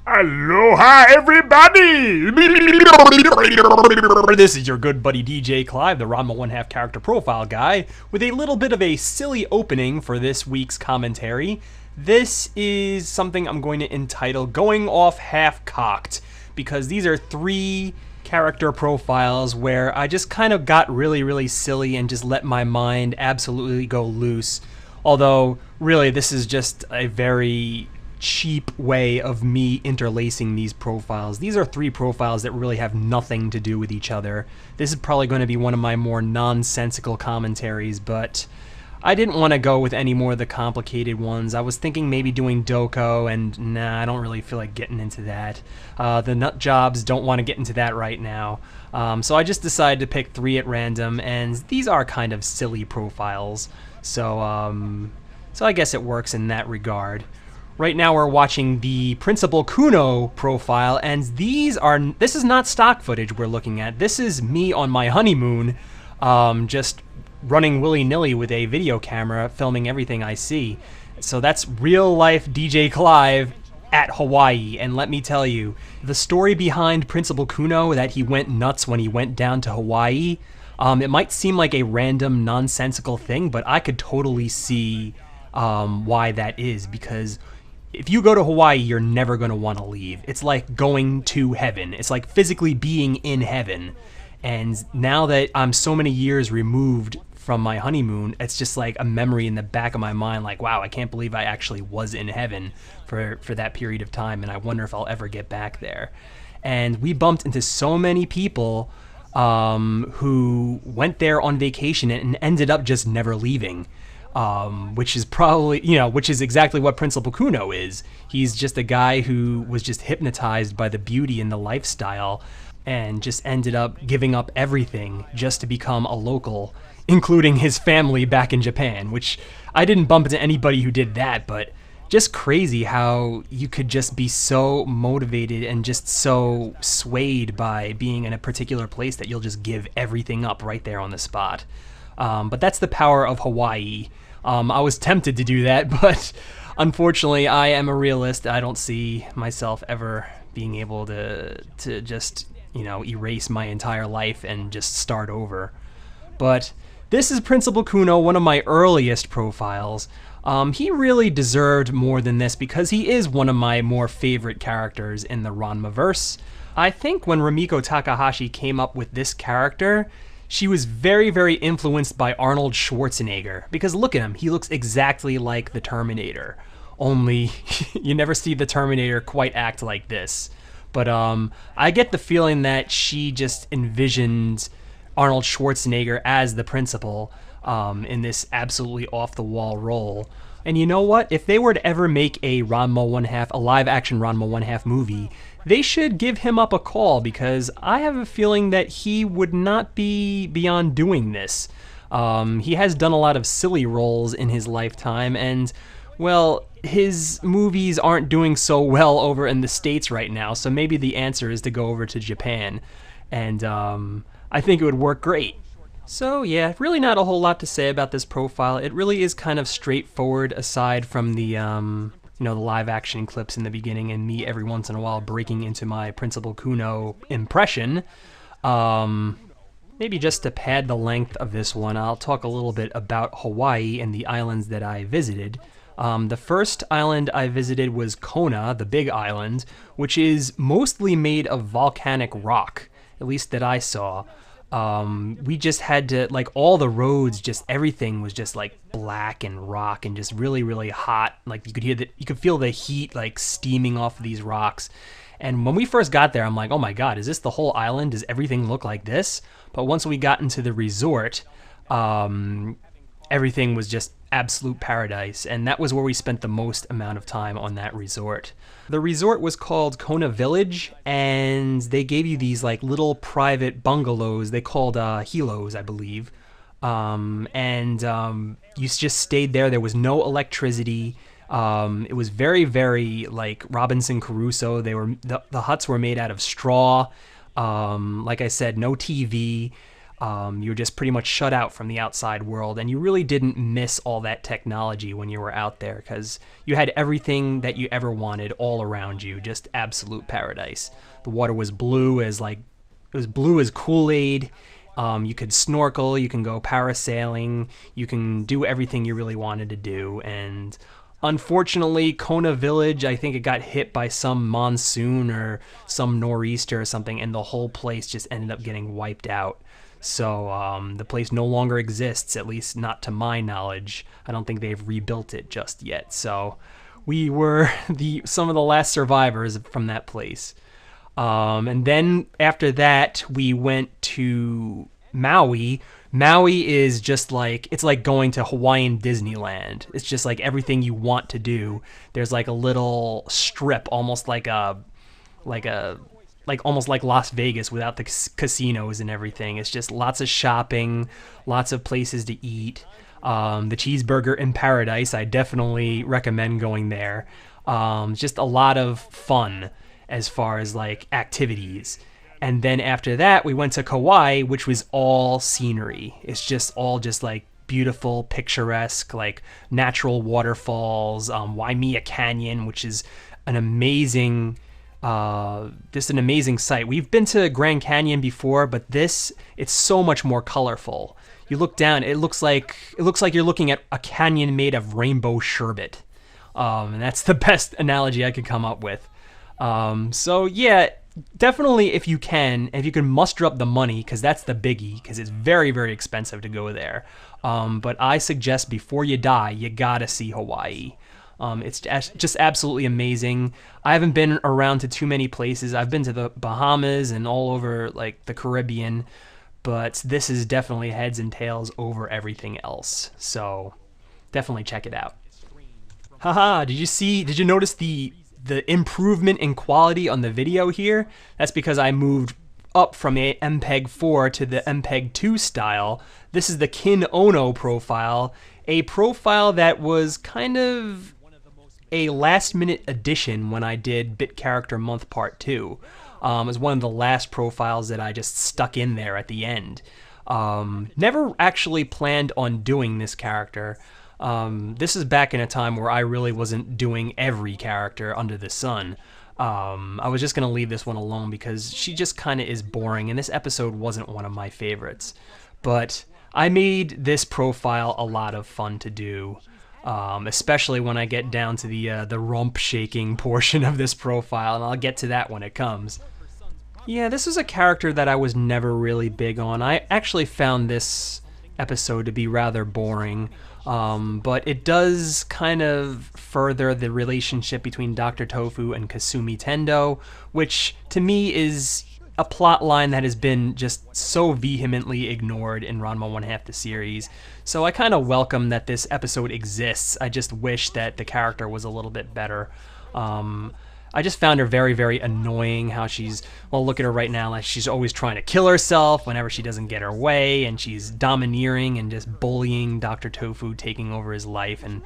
Aloha, everybody! This is your good buddy Djclyve, the RANMA 1/2 character profile guy, with a little bit of a silly opening for this week's commentary. This is something I'm going to entitle Going Off Half-Cocked, because these are three character profiles where I just kind of got really silly and just let my mind absolutely go loose. Although, really, this is just a very cheap way of me interlacing these profiles. These are three profiles that really have nothing to do with each other. This is probably going to be one of my more nonsensical commentaries, but I didn't want to go with any more of the complicated ones. I was thinking maybe doing Doko, and nah, I don't really feel like getting into that. The nut jobs don't want to get into that right now. So I just decided to pick three at random, and these are kind of silly profiles. So I guess it works in that regard. Right now we're watching the Principal Kuno profile, and this is not stock footage we're looking at. This is me on my honeymoon, just running willy-nilly with a video camera, filming everything I see. So that's real-life Djclyve at Hawaii, and let me tell you, the story behind Principal Kuno, that he went nuts when he went down to Hawaii, it might seem like a random, nonsensical thing, but I could totally see why that is, because if you go to Hawaii, you're never going to want to leave. It's like going to heaven. It's like physically being in heaven. And now that I'm so many years removed from my honeymoon, it's just like a memory in the back of my mind, like, wow, I can't believe I actually was in heaven for that period of time, and I wonder if I'll ever get back there. And we bumped into so many people who went there on vacation and ended up just never leaving. Which is probably, which is exactly what Principal Kuno is. He's just a guy who was just hypnotized by the beauty and the lifestyle and just ended up giving up everything just to become a local, including his family back in Japan, which I didn't bump into anybody who did that, but just crazy how you could just be so motivated and just so swayed by being in a particular place that you'll just give everything up right there on the spot. But that's the power of Hawaii. I was tempted to do that, but unfortunately I am a realist. I don't see myself ever being able to just, erase my entire life and just start over. But this is Principal Kuno, one of my earliest profiles. He really deserved more than this because he is one of my more favorite characters in the Ranma-verse. I think when Rumiko Takahashi came up with this character, she was very influenced by Arnold Schwarzenegger, because look at him, he looks exactly like the Terminator, only you never see the Terminator quite act like this. But I get the feeling that she just envisioned Arnold Schwarzenegger as the principal in this absolutely off-the-wall role. And you know what? If they were to ever make a Ranma 1/2, a live-action Ranma 1/2 movie, they should give him up a call, because I have a feeling that he would not be beyond doing this. He has done a lot of silly roles in his lifetime, and, well, his movies aren't doing so well over in the States right now, so maybe the answer is to go over to Japan, and I think it would work great. So yeah, really not a whole lot to say about this profile. It really is kind of straightforward, aside from the the live action clips in the beginning and me every once in a while breaking into my Principal Kuno impression. Maybe just to pad the length of this one, I'll talk a little bit about Hawaii and the islands that I visited. The first island I visited was Kona, the big island, which is mostly made of volcanic rock, at least that I saw. We just had to, like, all the roads, just everything was just like black and rock and just really hot. Like you could feel the heat like steaming off of these rocks. And when we first got there, I'm like, oh my God, is this the whole island? Does everything look like this? But once we got into the resort, everything was just absolute paradise, and that was where we spent the most amount of time on that resort. The resort was called Kona Village, and they gave you these like little private bungalows. They called hilos, I believe. You just stayed there. There was no electricity. It was very like Robinson Crusoe. The huts were made out of straw. Like I said, no TV. You were just pretty much shut out from the outside world, and you really didn't miss all that technology when you were out there because you had everything that you ever wanted all around you, just absolute paradise. The water was blue as Kool-Aid. You could snorkel, you can go parasailing, you can do everything you really wanted to do, and unfortunately, Kona Village, I think it got hit by some monsoon or some nor'easter or something, and the whole place just ended up getting wiped out. So the place no longer exists, at least not to my knowledge. I don't think they've rebuilt it just yet. So we were some of the last survivors from that place. And then after that, we went to Maui. Maui is just like, it's like going to Hawaiian Disneyland. It's just like everything you want to do. There's like a little strip, almost like almost like Las Vegas without the casinos and everything. It's just lots of shopping, lots of places to eat. The Cheeseburger in Paradise, I definitely recommend going there. Just a lot of fun as far as like activities. And then after that, we went to Kauai, which was all scenery. It's just all just like beautiful, picturesque, like natural waterfalls, Waimea Canyon, which is an amazing, just an amazing sight. We've been to Grand Canyon before, but it's so much more colorful. You look down, it looks like you're looking at a canyon made of rainbow sherbet. And that's the best analogy I could come up with. So yeah, definitely if you can muster up the money, because that's the biggie, because it's very, very expensive to go there. But I suggest before you die, you gotta see Hawaii. It's just absolutely amazing. I haven't been around to too many places. I've been to the Bahamas and all over like the Caribbean, but this is definitely heads and tails over everything else. So definitely check it out. Haha, did you notice the improvement in quality on the video here? That's because I moved up from a MPEG 4 to the MPEG 2 style. This is the Kin Ono profile, a profile that was kind of a last-minute addition when I did Bit Character Month Part 2. It was one of the last profiles that I just stuck in there at the end. Never actually planned on doing this character. This is back in a time where I really wasn't doing every character under the sun. I was just going to leave this one alone because she just kind of is boring, and this episode wasn't one of my favorites. But I made this profile a lot of fun to do, especially when I get down to the rump shaking portion of this profile, and I'll get to that when it comes. Yeah, this is a character that I was never really big on. I actually found this episode to be rather boring. But it does kind of further the relationship between Dr. Tofu and Kasumi Tendo, which to me is a plot line that has been just so vehemently ignored in Ranma 1/2 the series. So I kind of welcome that this episode exists. I just wish that the character was a little bit better. I just found her very, very annoying, how she's, well, look at her right now, like she's always trying to kill herself whenever she doesn't get her way, and she's domineering and just bullying Dr. Tofu, taking over his life, and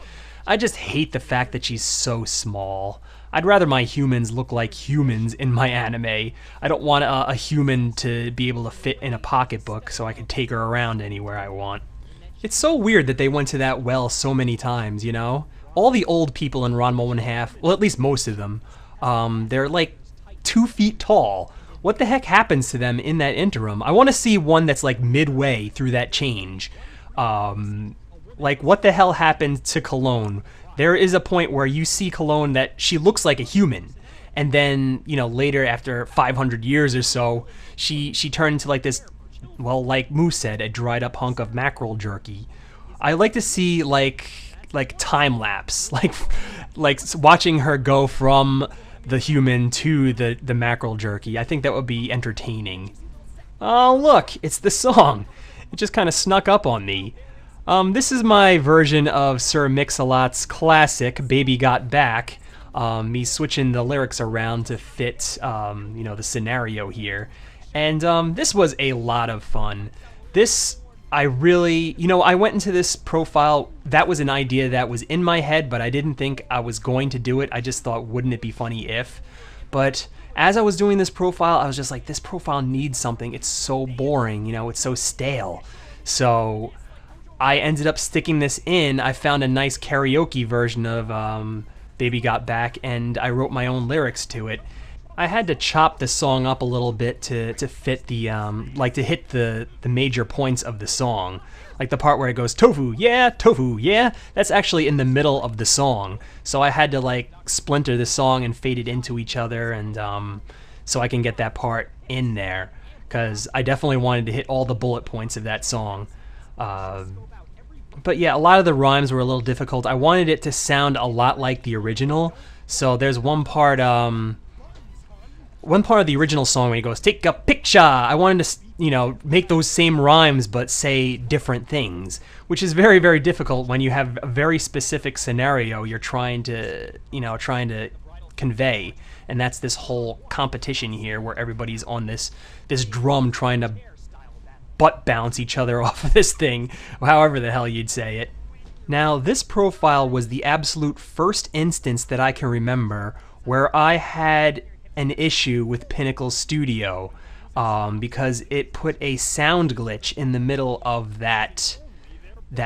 I just hate the fact that she's so small. I'd rather my humans look like humans in my anime. I don't want a human to be able to fit in a pocketbook so I can take her around anywhere I want. It's so weird that they went to that well so many times, you know? All the old people in Ranma 1/2, well, at least most of them, they're like 2 feet tall. What the heck happens to them in that interim? I want to see one that's like midway through that change. Like what the hell happened to Cologne? There is a point where you see Cologne that she looks like a human. And then, you know, later after 500 years or so, she turned into like this, well, like Moose said, a dried up hunk of mackerel jerky. I like to see like time lapse, like watching her go from the human to the mackerel jerky. I think that would be entertaining. Oh look, it's the song. It just kind of snuck up on me. This is my version of Sir Mix-a-Lot's classic Baby Got Back. Me switching the lyrics around to fit you know, the scenario here. And this was a lot of fun. I really, you know, I went into this profile, that was an idea that was in my head, but I didn't think I was going to do it. I just thought, wouldn't it be funny if? But as I was doing this profile, I was just like, this profile needs something. It's so boring, you know, it's so stale. So I ended up sticking this in. I found a nice karaoke version of Baby Got Back, and I wrote my own lyrics to it. I had to chop the song up a little bit to fit the, like to hit the major points of the song. Like the part where it goes, tofu, yeah, that's actually in the middle of the song. So I had to like splinter the song and fade it into each other, and so I can get that part in there, because I definitely wanted to hit all the bullet points of that song. But yeah, a lot of the rhymes were a little difficult. I wanted it to sound a lot like the original. So there's one part of the original song where he goes, take a picture. I wanted to, you know, make those same rhymes but say different things, which is very, very difficult when you have a very specific scenario you're trying to convey. And that's this whole competition here where everybody's on this drum trying to butt bounce each other off of this thing, however the hell you'd say it. Now, this profile was the absolute first instance that I can remember where I had an issue with Pinnacle Studio, because it put a sound glitch in the middle of that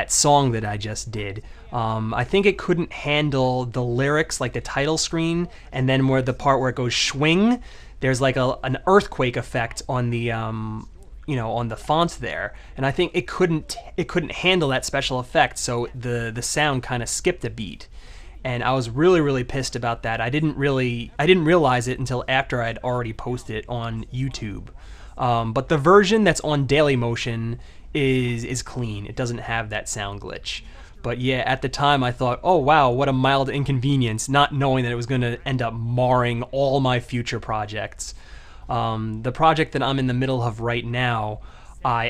song that I just did. I think it couldn't handle the lyrics, like the title screen, and then where the part where it goes swing, there's like an earthquake effect on the on the font there, and I think it couldn't handle that special effect, so the sound kind of skipped a beat. And I was really, really pissed about that. I didn't realize it until after I'd already posted it on YouTube. But the version that's on Dailymotion is clean. It doesn't have that sound glitch. But yeah, at the time I thought, oh wow, what a mild inconvenience, not knowing that it was going to end up marring all my future projects. The project that I'm in the middle of right now, I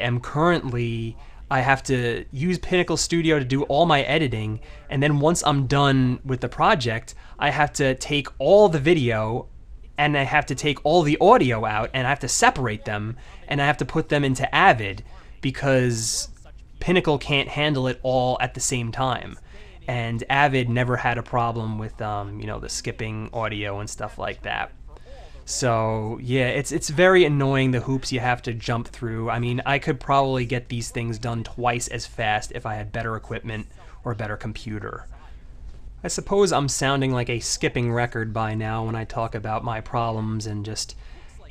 have to use Pinnacle Studio to do all my editing, and then once I'm done with the project, I have to take all the video and I have to take all the audio out, and I have to separate them, and I have to put them into Avid, because Pinnacle can't handle it all at the same time. And Avid never had a problem with the skipping audio and stuff like that. So yeah, it's very annoying, the hoops you have to jump through. I mean, I could probably get these things done twice as fast if I had better equipment or a better computer. I suppose I'm sounding like a skipping record by now when I talk about my problems and just,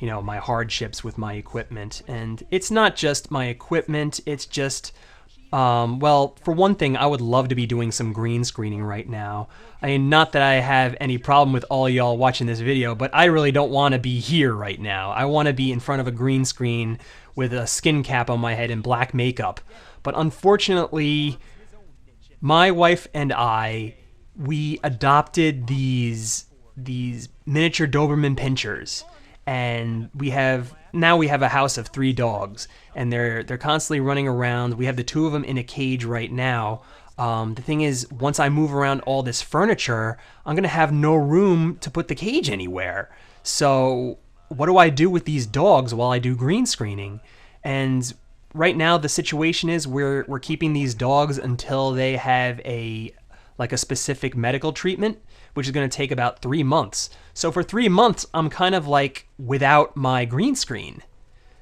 my hardships with my equipment. And it's not just my equipment, it's just, well, for one thing, I would love to be doing some green screening right now. I mean, not that I have any problem with all y'all watching this video, but I really don't want to be here right now. I want to be in front of a green screen with a skin cap on my head and black makeup. But unfortunately, my wife and we adopted these miniature Doberman pinschers, and now we have a house of 3 dogs, and they're constantly running around. We have the 2 of them in a cage right now. The thing is, once I move around all this furniture, I'm gonna have no room to put the cage anywhere. So what do I do with these dogs while I do green screening? And right now the situation is we're keeping these dogs until they have a specific medical treatment, which is going to take about 3 months. So for 3 months, I'm kind of like without my green screen.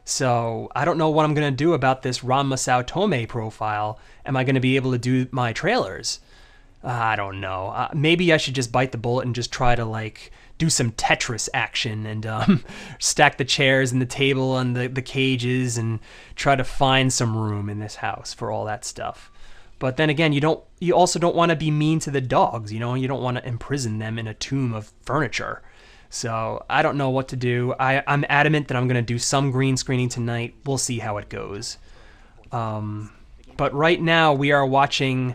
So I don't know what I'm going to do about this RANMA Sao Tome profile. Am I going to be able to do my trailers? I don't know. Maybe I should just bite the bullet and just try to do some Tetris action and stack the chairs and the table and the cages and try to find some room in this house for all that stuff. But then again, you also don't want to be mean to the dogs, you don't want to imprison them in a tomb of furniture. So I don't know what to do. I'm adamant that I'm going to do some green screening tonight. We'll see how it goes. But right now we are watching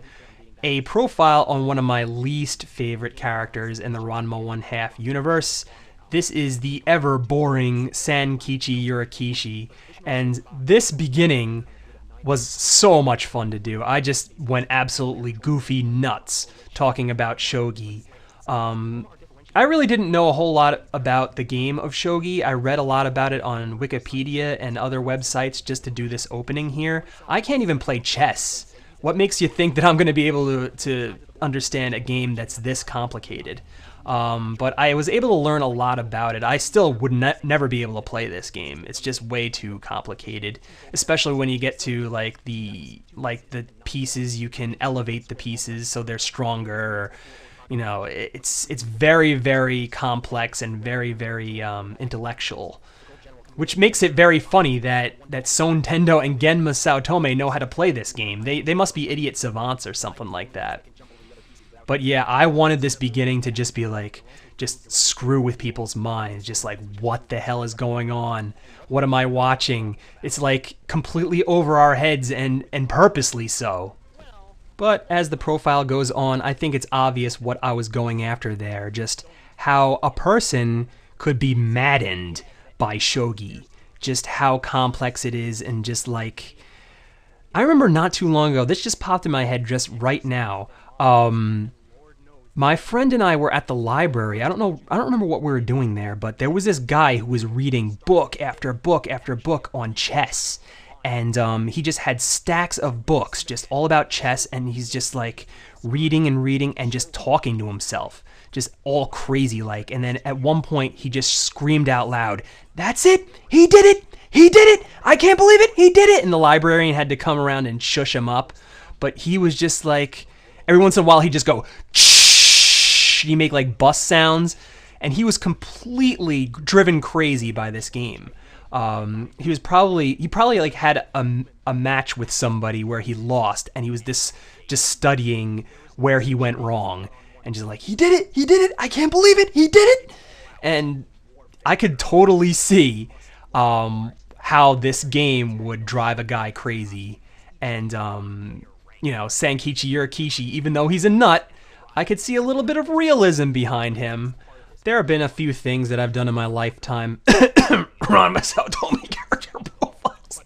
a profile on one of my least favorite characters in the Ranma 1/2 universe. This is the ever boring Sankichi Urakishi, and this beginning was so much fun to do. I just went absolutely goofy nuts talking about shogi. I really didn't know a whole lot about the game of shogi. I read a lot about it on Wikipedia and other websites just to do this opening here. I can't even play chess. What makes you think that I'm going to be able to understand a game that's this complicated? But I was able to learn a lot about it. I still would never be able to play this game. It's just way too complicated, especially when you get to like the pieces. You can elevate the pieces so they're stronger. You know, it's very, very complex and very, very intellectual, which makes it very funny that Son Tendo and Genma Saotome know how to play this game. They must be idiot savants or something like that. But yeah, I wanted this beginning to just be like, just screw with people's minds. Just like, what the hell is going on? What am I watching? It's like completely over our heads and purposely so. But as the profile goes on, I think it's obvious what I was going after there. Just how a person could be maddened by shogi. Just how complex it is, and just like, I remember not too long ago, this just popped in my head just right now. My friend and I were at the library. I don't remember what we were doing there, but there was this guy who was reading book after book after book on chess. And he just had stacks of books just all about chess, and he's just like reading and reading and just talking to himself, just all crazy like. And then at one point he just screamed out loud, "That's it! He did it! He did it! I can't believe it! He did it!" And the librarian had to come around and shush him up. But he was just like, every once in a while he'd just go, "Shh!" He'd make like bus sounds, and he was completely driven crazy by this game. He probably like had a match with somebody where he lost, and he was just studying where he went wrong, and just like, he did it, I can't believe it, he did it. And I could totally see how this game would drive a guy crazy. And you know, Sankichi Urakishi, even though he's a nut, I could see a little bit of realism behind him. There have been a few things that I've done in my lifetime, RANMA Saotome character profiles,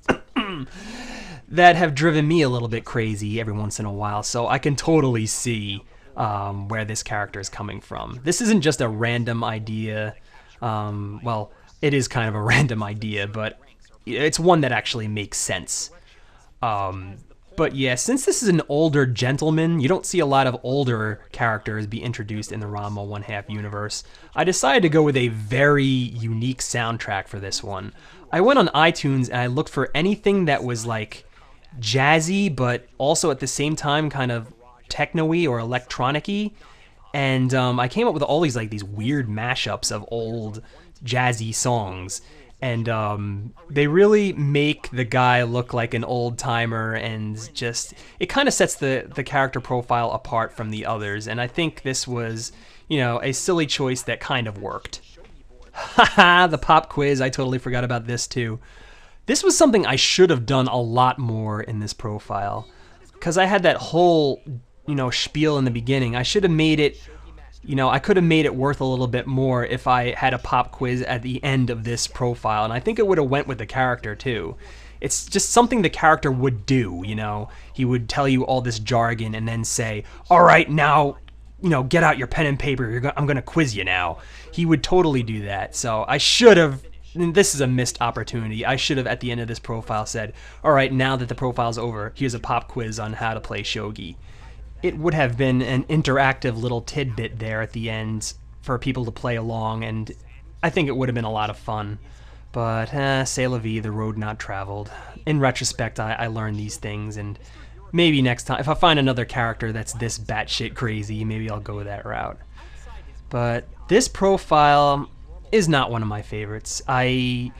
that have driven me a little bit crazy every once in a while, so I can totally see where this character is coming from. This isn't just a random idea. Well, it is kind of a random idea, but it's one that actually makes sense. But yeah, since this is an older gentleman, you don't see a lot of older characters be introduced in the RANMA 1/2 universe. I decided to go with a very unique soundtrack for this one. I went on iTunes and I looked for anything that was like jazzy, but also at the same time kind of techno-y or electronic-y. And I came up with all these weird mashups of old jazzy songs. And they really make the guy look like an old timer, and just, it kind of sets the character profile apart from the others. And I think this was, you know, a silly choice that kind of worked. Haha, the pop quiz, I totally forgot about this too. This was something I should have done a lot more in this profile, because I had that whole, you know, spiel in the beginning. I should have made it, you know, I could have made it worth a little bit more if I had a pop quiz at the end of this profile, and I think it would have went with the character too. It's just something the character would do, you know. He would tell you all this jargon and then say, "All right, now, you know, get out your pen and paper. I'm gonna quiz you now." He would totally do that. So I should have. This is a missed opportunity. I should have at the end of this profile said, "All right, now that the profile's over, here's a pop quiz on how to play shogi." It would have been an interactive little tidbit there at the end for people to play along, and I think it would have been a lot of fun. But, c'est la vie, the road not traveled. In retrospect, I learned these things, and maybe next time, if I find another character that's this batshit crazy, maybe I'll go that route. But this profile is not one of my favorites. You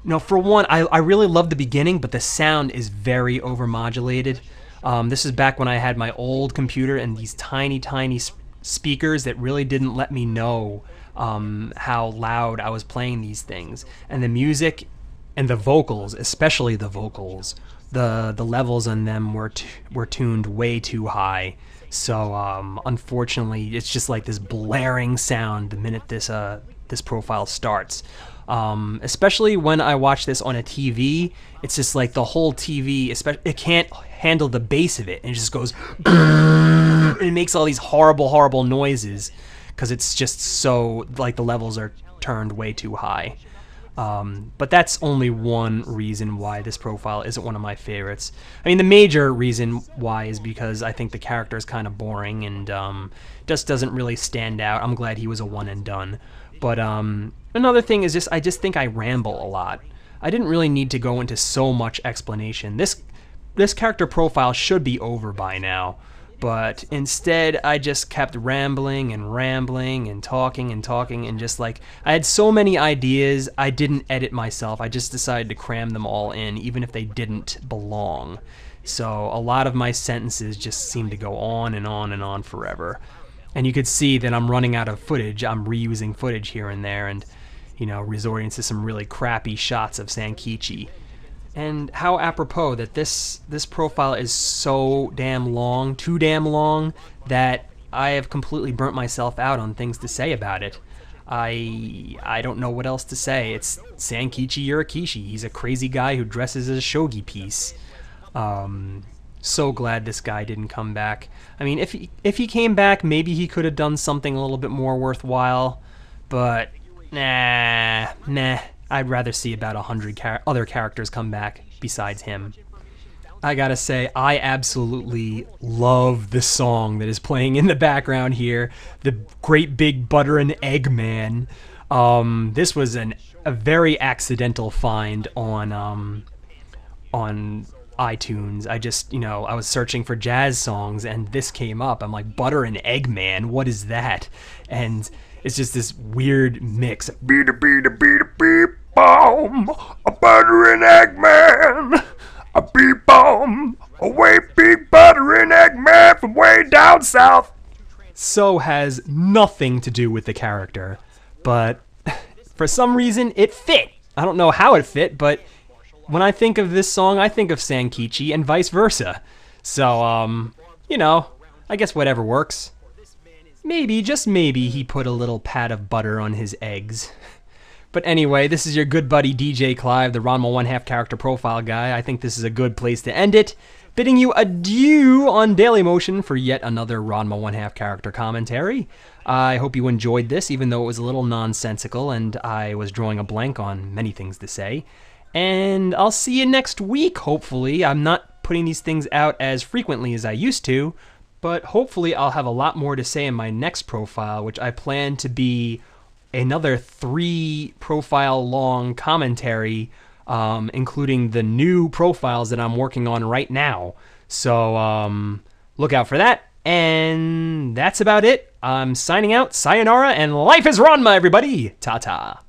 know, for one, I really love the beginning, but the sound is very overmodulated. This is back when I had my old computer and these tiny, tiny speakers that really didn't let me know how loud I was playing these things. And the music and the vocals, especially the vocals, the levels on them were tuned way too high. So unfortunately, it's just like this blaring sound the minute this profile starts. Especially when I watch this on a TV, it's just like the whole TV, it can't handle the bass of it, and it just goes, and it makes all these horrible, horrible noises, because it's just so, like, the levels are turned way too high. But that's only one reason why this profile isn't one of my favorites. I mean, the major reason why is because I think the character is kind of boring and just doesn't really stand out. I'm glad he was a one and done. But another thing is I just think I ramble a lot. I didn't really need to go into so much explanation. This character profile should be over by now. But instead, I just kept rambling and talking and just like, I had so many ideas, I didn't edit myself. I just decided to cram them all in, even if they didn't belong. So a lot of my sentences just seemed to go on and on and on forever. And you could see that I'm running out of footage. I'm reusing footage here and there and, you know, resorting to some really crappy shots of Sankichi. And how apropos that this profile is so damn long, too damn long, that I have completely burnt myself out on things to say about it. I don't know what else to say. It's Sankichi Urakishi. He's a crazy guy who dresses as a shogi piece. So glad this guy didn't come back. I mean, if he came back, maybe he could have done something a little bit more worthwhile, but nah. I'd rather see about 100 other characters come back besides him. I gotta say, I absolutely love the song that is playing in the background here, the Great Big Butter and Egg Man. This was a very accidental find on iTunes. I just, you know, I was searching for jazz songs and this came up. I'm like, Butter and Egg Man, what is that? And it's just this weird mix. Beat a bomb, a butter and egg man, a beep bomb, a way big butter and egg man from way down south. So has nothing to do with the character, but for some reason it fit. I don't know how it fit, but when I think of this song, I think of Sankichi and vice versa. So, you know, I guess whatever works. Maybe, just maybe, he put a little pat of butter on his eggs. But anyway, this is your good buddy Djclyve, the RANMA 1/2 character profile guy. I think this is a good place to end it. Bidding you adieu on Dailymotion for yet another RANMA 1/2 character commentary. I hope you enjoyed this, even though it was a little nonsensical and I was drawing a blank on many things to say. And I'll see you next week, hopefully. I'm not putting these things out as frequently as I used to, but hopefully I'll have a lot more to say in my next profile, which I plan to be another 3 profile long commentary, including the new profiles that I'm working on right now. So look out for that. And that's about it. I'm signing out. Sayonara, and life is RANMA, everybody. Ta-ta.